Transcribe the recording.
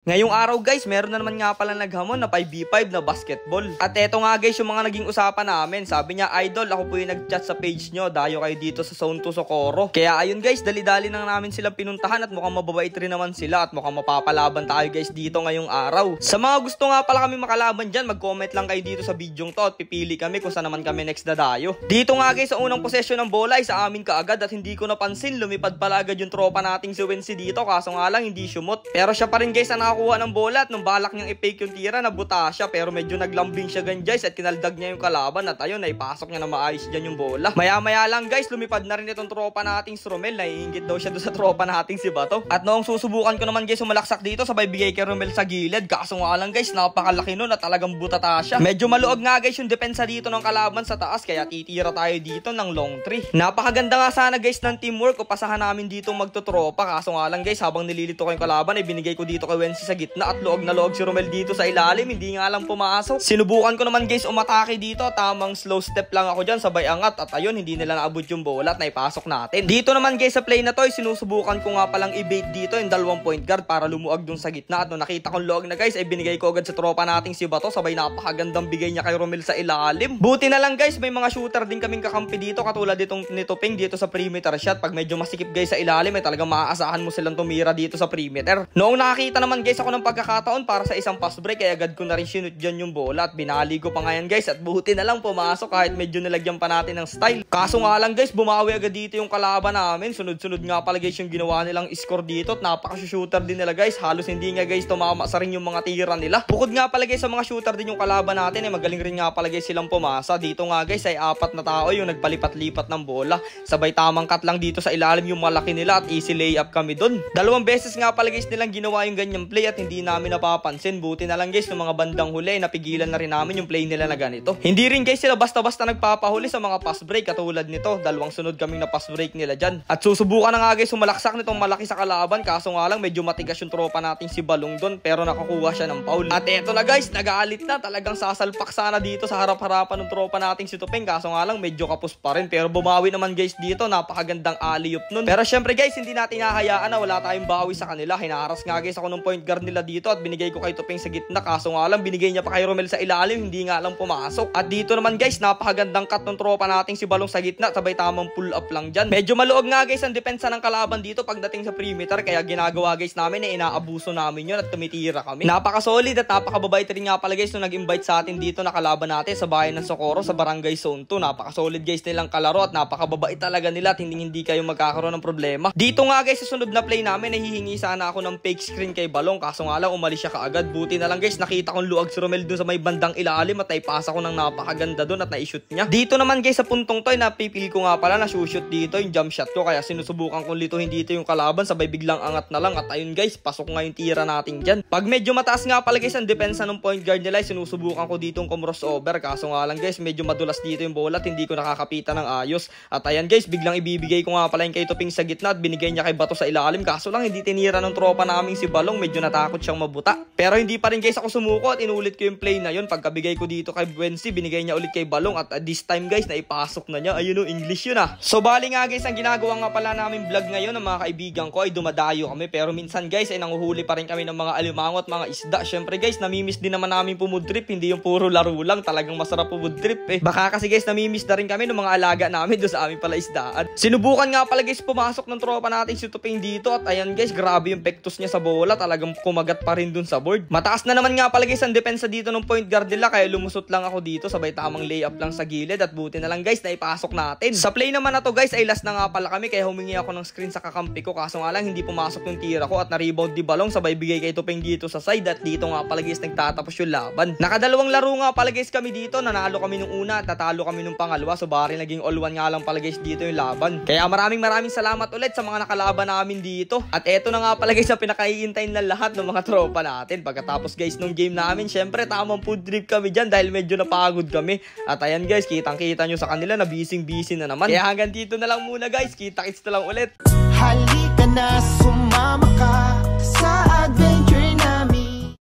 Ngayong araw guys, meron na naman nga pala naghamon na 5v5 na basketball. At eto nga guys yung mga naging usapan namin. Sabi niya, idol, ako po yung nag-chat sa page nyo. Dayo kayo dito sa Zone 2 Socorro. Kaya ayun guys, dali-dali nang namin silang pinuntahan at mukhang mababait rin naman sila. At mukhang mapapalaban tayo guys dito ngayong araw. Sa mga gusto nga pala kami makalaban dyan, mag-comment lang kayo dito sa video to at pipili kami kung saan naman kami next na dayo. Dito nga guys, sa unang posesyon ng bola ay sa amin kaagad at hindi ko napansin. Lumipad pala agad yung tropa nating si Wensi dito. Kaso nga lang hindi shumot. Pero siya pa rin guys ang nakakuha ng bola at nung balak niyang i-fake yung tira, nabuta siya pero medyo naglambing siya gan guys at kinaldag niya yung kalaban at ayun, naipasok niya na maayos dyan yung bola. Maya-maya lang guys, lumipad na rin itong tropa nating si Romel. Naiingit daw siya doon sa tropa nating si Bato. At noong susubukan ko naman guys sumalaksak dito, sabay bigay kay Romel sa gilid. Kaso nga lang guys, napakalaki nun at talagang butata siya. Medyo maluog nga guys yung depensa dito ng kalaban sa taas kaya titira tayo dito ng long 3. Napakaganda nga sana guys ng teamwork o pasahan namin dito magtutropa. Kaso nga lang guys, habang nililito ko yung kalaban ay binigay ko dito kay Wensi sa gitna at luog na luog si Romel dito sa ilalim, hindi nga lang pumasok. Sinubukan ko naman guys umatake dito, tamang slow step lang ako dyan, sabay angat at ayun, hindi nila naabot yung bola at naipasok natin. Dito naman guys sa play na to, sinusubukan ko nga palang i-bait dito yung 2 point guard para lumuag dun sa gitna at nung nakita kong luog na guys ay binigay ko agad sa tropa nating si Bato, sabay napakagandang bigay niya kay Romel sa ilalim. Buti na lang guys, may mga shooter din kaming kakampi dito katulad ditong nito Ping dito sa perimeter shot. Pag medyo masikip guys sa ilalim ay talagang maaasahan mo silang tumira dito sa perimeter. Noong nakakita naman guys ako ng pagkakataon para sa isang pass break ay agad ko na rin sinut dyan yung bola at binali ko pa ngayon guys at buti na lang pumasok kahit medyo nilagyan pa natin ng style. Kaso nga lang guys, bumawi agad dito yung kalaban namin. Sunod-sunod nga pala guys yung ginawa nilang score dito at napaka-shooter din nila guys. Halos hindi nga guys tumama sa rin yung mga tira nila. Bukod nga pala guys sa mga shooter din yung kalaban natin ay magaling rin nga pala guys silang pumasa. Dito nga guys ay 4 na tao yung nagpalipat-lipat ng bola. Sabay tamang cut lang dito sa ilalim yung malaki nila at easy layup kami dun. 2 beses nga pala guys nilang ginawa yung ganyang play at hindi namin napapansin. Buti na lang guys ng mga bandang huli, napigilan na rin namin yung play nila na ganito. Hindi rin guys sila basta-basta nagpapahuli sa mga pass break katulad nito. 2 sunod kaming na pass break nila dyan. At susubukan na nga guys sumalaksak nitong malaki sa kalaban. Kaso nga lang medyo matigas yung tropa nating si Balong doon pero nakakuha siya ng foul. At eto na guys, nagaalit na. Talagang sasalpak sana dito sa harap-harapan ng tropa nating si Tupeng. Kaso nga lang medyo kapos pa rin. Pero bumawi naman guys dito. Napakagandang alley-oop nun. Pero syempre guys, hindi natin hahayaan na wala tayong bawi sa kanila. Hinaharas nga guys ako ng point guard nila dito at binigay ko kay Tupeng sa gitna. Kaso nga lang binigay niya pa kay Romel sa ilalim, hindi nga lang pumasok. At dito naman guys, napakagandang cut ng tropa nating si Balong sa gitna, sabay tamang pull up lang dyan. Medyo maluog nga guys ang depensa ng kalaban dito pagdating sa perimeter, kaya ginagawa guys namin na inaabuso namin yun at tumitira kami. Napaka-solid at napakababait rin nga pala guys nung nag-invite sa atin dito na kalaban natin sa bayan ng Socorro sa Barangay Zone 2. Napaka-solid guys nilang kalaro at napakababait talaga nila at hindi kayo magkakaroon ng problema. Dito nga guys sa sunod na play namin, nahihingi sana ako ng fake screen kay Balong, kaso nga lang umalis siya kaagad. Buti na lang guys, nakita kong luag si Romel dun sa may bandang ilalim at naipasa ko ng napakaganda dun at na-shoot niya. Dito naman guys sa puntong to, napipil ko nga pala na shoot dito yung jump shot ko, kaya sinusubukan kong lituhin dito yung kalaban, sabay biglang angat na lang at ayun guys, pasok nga yung tira natin dyan. Pag medyo mataas nga pala guys ang depensa ng point guard nila, sinusubukan ko ditong crossover, kaso nga lang guys medyo madulas dito yung bola at hindi ko nakakapitan ng ayos. At ayan guys, biglang ibibigay ko nga pala yung kay Tuping sa gitna at binigay niya kay Bato sa ilalim, kaso lang hindi tinira ng tropa naming si Balong, medyo natakot siyang mabuta. Pero hindi pa rin guys ako sumuko at inulit ko yung play na yun. Pagkabigay ko dito kay Wensi, binigay niya ulit kay Balong at this time guys naipasok na niya. Ayun o, English yun ah. So bali nga guys, ang ginagawa nga pala namin vlog ngayon ng mga kaibigan ko ay dumadayo kami, pero minsan guys ay nanguhuli pa rin kami ng mga alimango at mga isda. Syempre guys, namimiss din naman namin pumudrip, hindi yung puro laro lang, talagang masarap pumudrip eh. Baka kasi guys namimiss na rin kami ng mga alaga namin doon sa aming pala isdaan. Sinubukan nga pala guys pumasok ng tropa natin si Tupeng dito at ayan guys, grabe yung pektos niya sa bola, talagang kumagat pa rin dun sa board. Mataas na naman nga pala guys ang depensa dito ng point guard nila, kaya lumusot lang ako dito, sabay tamang layup lang sa gilid at buti na lang guys na ipasok natin. Sa play naman na to guys ay last na nga pala kami, kaya humingi ako ng screen sa kakampi ko, kaso nga lang hindi pumasok yung tira ko at na-rebound di Balong, sabay bigay kay Tupeng dito sa side at dito nga pala guys nagtatapos yung laban. Nakadalawang laro nga pala guys kami dito, nanalo kami nung una at natalo kami nung pangalawa, so bari naging all one nga lang pala guys dito yung laban. Kaya maraming salamat ulit sa mga nakalaban namin dito. At eto na nga pala guys ang pinakaiintayin ng lahat ng mga tropa natin. Pagkatapos guys nung game namin, syempre tamang food trip kami dyan dahil medyo napagod kami. At ayan guys, kitang-kita nyo sa kanila na busy na naman. Kaya hanggang dito na lang muna guys, kita-kits na lang ulit. Halika na, sumama ka.